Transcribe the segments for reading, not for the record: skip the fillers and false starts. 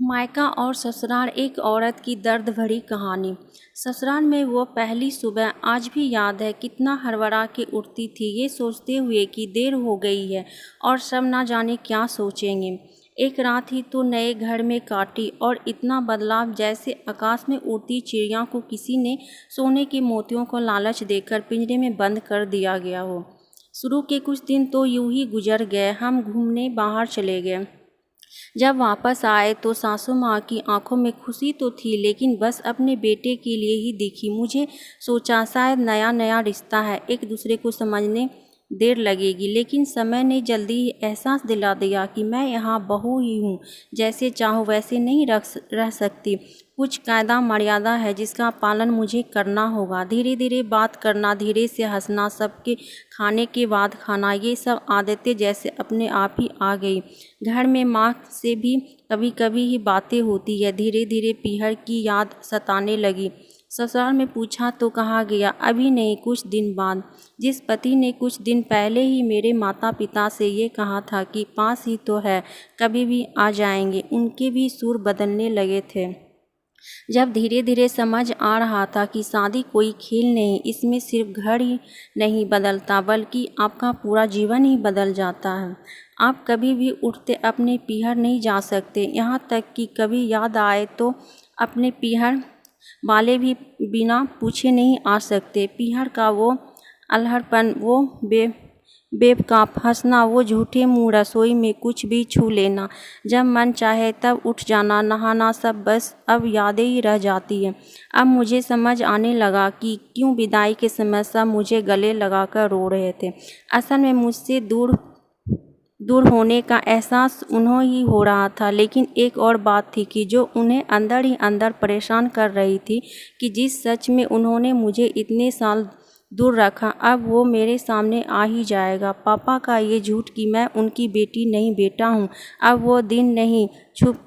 मायका और ससुराल, एक औरत की दर्द भरी कहानी। ससुराल में वो पहली सुबह आज भी याद है, कितना हड़बड़ा के उठती थी, ये सोचते हुए कि देर हो गई है और सब ना जाने क्या सोचेंगे। एक रात ही तो नए घर में काटी और इतना बदलाव, जैसे आकाश में उड़ती चिड़िया को किसी ने सोने के मोतियों को लालच देकर पिंजरे में बंद कर दिया गया हो। शुरू के कुछ दिन तो यूं ही गुजर गए। हम घूमने बाहर चले गए। जब वापस आए तो सासू माँ की आंखों में खुशी तो थी, लेकिन बस अपने बेटे के लिए ही दिखी। मुझे सोचा शायद नया नया रिश्ता है, एक दूसरे को समझने देर लगेगी, लेकिन समय ने जल्दी ही एहसास दिला दिया कि मैं यहाँ बहू ही हूँ, जैसे चाहूँ वैसे नहीं रह सकती। कुछ कायदा मर्यादा है जिसका पालन मुझे करना होगा। धीरे धीरे बात करना, धीरे से हंसना, सबके खाने के बाद खाना, ये सब आदतें जैसे अपने आप ही आ गई। घर में माँ से भी कभी कभी ही बातें होती है। धीरे धीरे पीहर की याद सताने लगी। ससुराल में पूछा तो कहा गया अभी नहीं, कुछ दिन बाद। जिस पति ने कुछ दिन पहले ही मेरे माता पिता से ये कहा था कि पास ही तो है, कभी भी आ जाएंगे, उनके भी सुर बदलने लगे थे। जब धीरे धीरे समझ आ रहा था कि शादी कोई खेल नहीं, इसमें सिर्फ घर ही नहीं बदलता बल्कि आपका पूरा जीवन ही बदल जाता है। आप कभी भी उठते अपने पीहर नहीं जा सकते, यहाँ तक कि कभी याद आए तो अपने पीहर वाले भी बिना पूछे नहीं आ सकते। पीहर का वो अल्हड़पन, वो बेवकाफ हंसना, वो झूठे मुँह, रसोई में कुछ भी छू लेना, जब मन चाहे तब उठ जाना, नहाना, सब बस अब यादें ही रह जाती हैं। अब मुझे समझ आने लगा कि क्यों विदाई के समय सब मुझे गले लगाकर रो रहे थे। असल में मुझसे दूर होने का एहसास उन्हें ही हो रहा था, लेकिन एक और बात थी कि जो उन्हें अंदर ही अंदर परेशान कर रही थी, कि जिस सच में उन्होंने मुझे इतने साल दूर रखा, अब वो मेरे सामने आ ही जाएगा। पापा का ये झूठ कि मैं उनकी बेटी नहीं बेटा हूँ, अब वो दिन नहीं छुप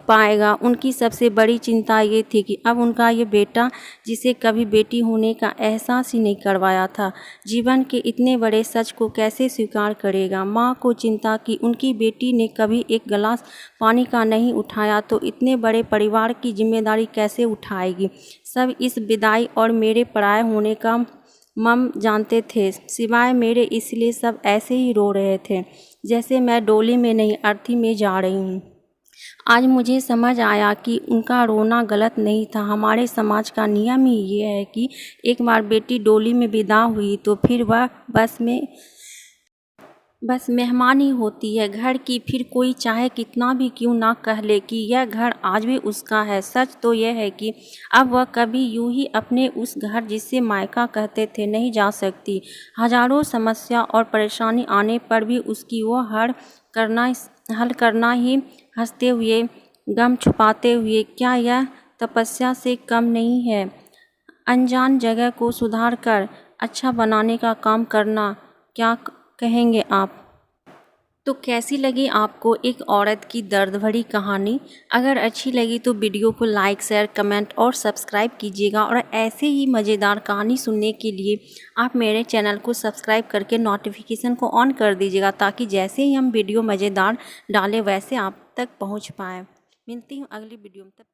पाएगा। उनकी सबसे बड़ी चिंता ये थी कि अब उनका ये बेटा, जिसे कभी बेटी होने का एहसास ही नहीं करवाया था, जीवन के इतने बड़े सच को कैसे स्वीकार करेगा। माँ को चिंता कि उनकी बेटी ने कभी एक गिलास पानी का नहीं उठाया तो इतने बड़े परिवार की जिम्मेदारी कैसे उठाएगी। सब इस विदाई और मेरे पराए होने का मम जानते थे, सिवाय मेरे, इसलिए सब ऐसे ही रो रहे थे जैसे मैं डोली में नहीं अर्थी में जा रही हूँ। आज मुझे समझ आया कि उनका रोना गलत नहीं था। हमारे समाज का नियम ही ये है कि एक बार बेटी डोली में विदा हुई तो फिर वह बस मेहमान ही होती है घर की। फिर कोई चाहे कितना भी क्यों ना कह ले कि यह घर आज भी उसका है, सच तो यह है कि अब वह कभी यूं ही अपने उस घर जिसे मायका कहते थे नहीं जा सकती। हजारों समस्या और परेशानी आने पर भी उसकी वो हल करना ही, हंसते हुए, गम छुपाते हुए, क्या यह तपस्या से कम नहीं है? अनजान जगह को सुधार कर अच्छा बनाने का काम करना, क्या कहेंगे आप? तो कैसी लगी आपको एक औरत की दर्द भरी कहानी? अगर अच्छी लगी तो वीडियो को लाइक, शेयर, कमेंट और सब्सक्राइब कीजिएगा, और ऐसे ही मज़ेदार कहानी सुनने के लिए आप मेरे चैनल को सब्सक्राइब करके नोटिफिकेशन को ऑन कर दीजिएगा, ताकि जैसे ही हम वीडियो मज़ेदार डालें वैसे आप तक पहुंच पाए। मिलती हूँ अगली वीडियो में, तब तक